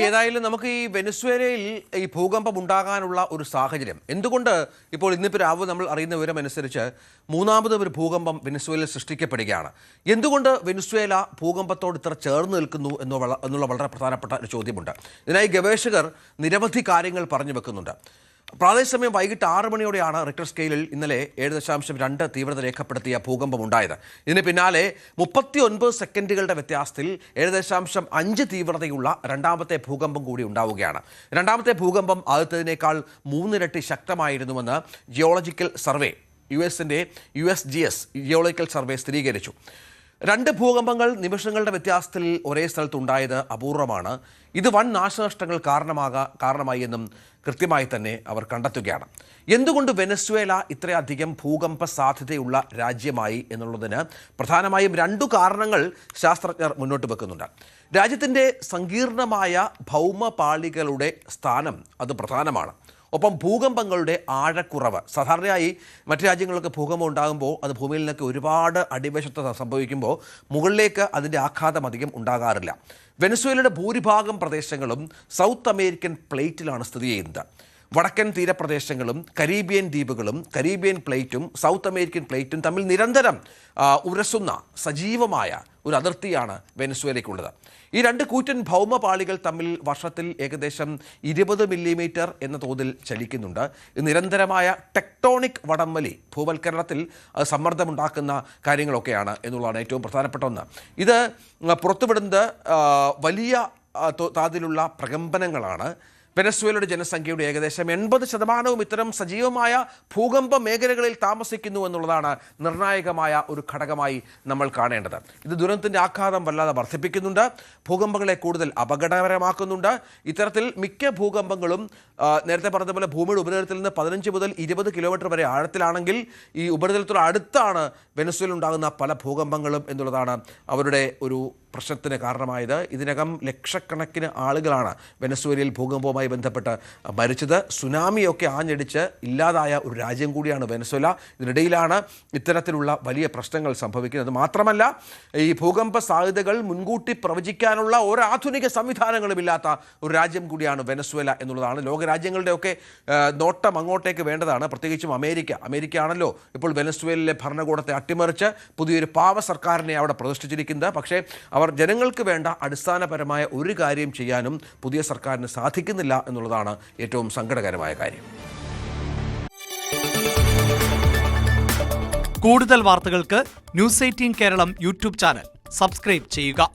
ഏതായാലും നമുക്ക് ഈ വെനസ്വേലയിൽ ഈ ഭൂകമ്പം ഉണ്ടാകാനുള്ള ഒരു സാഹചര്യം എന്തുകൊണ്ട് ഇപ്പോൾ ഇന്നിപ്പോൾ രാവിലെ നമ്മൾ അറിയുന്ന വിവരം അനുസരിച്ച് മൂന്നാമത് ഒരു ഭൂകമ്പം വെനസ്വേലയിൽ സൃഷ്ടിക്കപ്പെടുകയാണ്. എന്തുകൊണ്ട് വെനസ്വേല ഭൂകമ്പത്തോട് ഇത്ര ചേർന്ന് നിൽക്കുന്നു എന്നുള്ള വളരെ പ്രധാനപ്പെട്ട ഒരു ചോദ്യമുണ്ട്. ഇതിനായി ഗവേഷകർ നിരവധി കാര്യങ്ങൾ പറഞ്ഞു വെക്കുന്നുണ്ട്. പ്രാദേശിക സമയം വൈകിട്ട് 6 മണിയോടെയാണ് റിക്ടർ സ്കെയിലിൽ ഇന്നലെ 7.2 തീവ്രത രേഖപ്പെടുത്തിയ ഭൂകമ്പം ഉണ്ടായത്. ഇതിന് പിന്നാലെ 39 സെക്കൻഡുകളുടെ വ്യത്യാസത്തിൽ 7.5 തീവ്രതയുള്ള രണ്ടാമത്തെ ഭൂകമ്പം കൂടി ഉണ്ടാവുകയാണ്. രണ്ടാമത്തെ ഭൂകമ്പം ആദ്യത്തേതിനേക്കാൾ 3 ഇരട്ടി ശക്തമായിരുന്നുവെന്ന് geological survey USGS geological survey സ്ഥിരീകരിച്ചു. 2 ഭൂകമ്പങ്ങൾ നിമിഷങ്ങളുടെ വ്യത്യാസത്തിൽ ഒരേ സ്ഥലത്തുണ്ടായത് അപൂർവമാണ്. ഇത് വൻ നാശനഷ്ടങ്ങൾ കാരണമായി എന്നും കൃത്യമായി തന്നെ അവർ കണ്ടെത്തുകയാണ്. എന്തുകൊണ്ട് വെനസ്വേല ഇത്രയധികം ഭൂകമ്പ സാധ്യതയുള്ള രാജ്യമായി എന്നുള്ളതിന് പ്രധാനമായും 2 കാരണങ്ങൾ ശാസ്ത്രജ്ഞർ മുന്നോട്ട് വെക്കുന്നുണ്ട്. രാജ്യത്തിൻ്റെ സങ്കീർണമായ ഭൗമപാളികളുടെ സ്ഥാനം അത് പ്രധാനമാണ്. ഒപ്പം ഭൂകമ്പങ്ങളുടെ ആഴക്കുറവ്. സാധാരണയായി മറ്റു രാജ്യങ്ങൾക്ക് ഭൂകമ്പം ഉണ്ടാകുമ്പോൾ അത് ഭൂമിയിൽ നിന്നൊക്കെ ഒരുപാട് അടിവശത്ത് സംഭവിക്കുമ്പോൾ മുകളിലേക്ക് അതിൻ്റെ ആഘാതം അധികം ഉണ്ടാകാറില്ല. വെനസ്വേലയുടെ ഭൂരിഭാഗം പ്രദേശങ്ങളും സൗത്ത് അമേരിക്കൻ പ്ലേറ്റിലാണ് സ്ഥിതി ചെയ്യുന്നത്. വടക്കൻ തീരപ്രദേശങ്ങളും കരീബിയൻ ദ്വീപുകളും കരീബിയൻ പ്ലേറ്റും സൗത്ത് അമേരിക്കൻ പ്ലേറ്റും തമ്മിൽ നിരന്തരം ഉരസുന്ന സജീവമായ ഒരു അതിർത്തിയാണ് വെനസ്വേലയ്ക്കുള്ളത്. ഈ 2 കൂറ്റൻ ഭൗമപാളികൾ തമ്മിൽ വർഷത്തിൽ ഏകദേശം 20 മില്ലിമീറ്റർ എന്ന തോതിൽ ചലിക്കുന്നുണ്ട്. നിരന്തരമായ ടെക്ടോണിക് വടംവലി ഭൂവൽക്കരണത്തിൽ സമ്മർദ്ദമുണ്ടാക്കുന്ന കാര്യങ്ങളൊക്കെയാണ് എന്നുള്ളതാണ് ഏറ്റവും പ്രധാനപ്പെട്ട ഒന്ന്. ഇത് പുറത്തുവിടുന്നത് വലിയ തോതിലുള്ള പ്രകമ്പനങ്ങളാണ്. വെനസ്വേലയുടെ ജനസംഖ്യയുടെ ഏകദേശം 80% ഇത്തരം സജീവമായ ഭൂകമ്പ മേഖലകളിൽ താമസിക്കുന്നു എന്നുള്ളതാണ് നിർണായകമായ ഒരു ഘടകമായി നമ്മൾ കാണേണ്ടത്. ഇത് ദുരന്തത്തിൻ്റെ ആഘാതം വല്ലാതെ വർദ്ധിപ്പിക്കുന്നുണ്ട്, ഭൂകമ്പങ്ങളെ കൂടുതൽ അപകടകരമാക്കുന്നുണ്ട്. ഇത്തരത്തിൽ മിക്ക ഭൂകമ്പങ്ങളും നേരത്തെ പറഞ്ഞതുപോലെ ഭൂമിയുടെ ഉപരിതലത്തിൽ നിന്ന് 15 മുതൽ 20 കിലോമീറ്റർ വരെ ആഴത്തിലാണെങ്കിൽ ഈ ഉപരിതലത്തോട് അടുത്താണ് വെനസ്വേലയിൽ ഉണ്ടാകുന്ന പല ഭൂകമ്പങ്ങളും എന്നുള്ളതാണ് അവരുടെ ഒരു പ്രശ്നത്തിന് കാരണമായത്. ഇതിനകം ലക്ഷക്കണക്കിന് ആളുകളാണ് വെനസ്വേലയിൽ ഭൂകമ്പവുമായി ബന്ധപ്പെട്ട് മരിച്ചത്. സുനാമിയൊക്കെ ആഞ്ഞടിച്ച് ഇല്ലാതായ ഒരു രാജ്യം കൂടിയാണ് വെനസ്വേല. ഇതിനിടയിലാണ് ഇത്തരത്തിലുള്ള വലിയ പ്രശ്നങ്ങൾ സംഭവിക്കുന്നത്. മാത്രമല്ല ഈ ഭൂകമ്പ സാധ്യതകൾ മുൻകൂട്ടി പ്രവചിക്കാനുള്ള ഒരു ആധുനിക സംവിധാനങ്ങളും ഇല്ലാത്ത ഒരു രാജ്യം കൂടിയാണ് വെനസ്വേല എന്നുള്ളതാണ്. ലോകരാജ്യങ്ങളുടെയൊക്കെ നോട്ടം അങ്ങോട്ടേക്ക് വേണ്ടതാണ്. പ്രത്യേകിച്ചും അമേരിക്ക ആണല്ലോ ഇപ്പോൾ വെനസ്വേലയിലെ ഭരണകൂടത്തെ അട്ടിമറിച്ച് പുതിയൊരു പാവ സർക്കാരിനെ അവിടെ പ്രതിഷ്ഠിച്ചിരിക്കുന്നത്. പക്ഷേ അവർ ജനങ്ങൾക്ക് വേണ്ട അടിസ്ഥാനപരമായ ഒരു കാര്യം ചെയ്യാനും പുതിയ സർക്കാരിന് സാധിക്കുന്നില്ല എന്നുള്ളതാണ് ഏറ്റവും സങ്കടകരമായ കാര്യം. കൂടുതൽ വാർത്തകൾക്ക് news 18 Keralam YouTube channel subscribe ചെയ്യുക.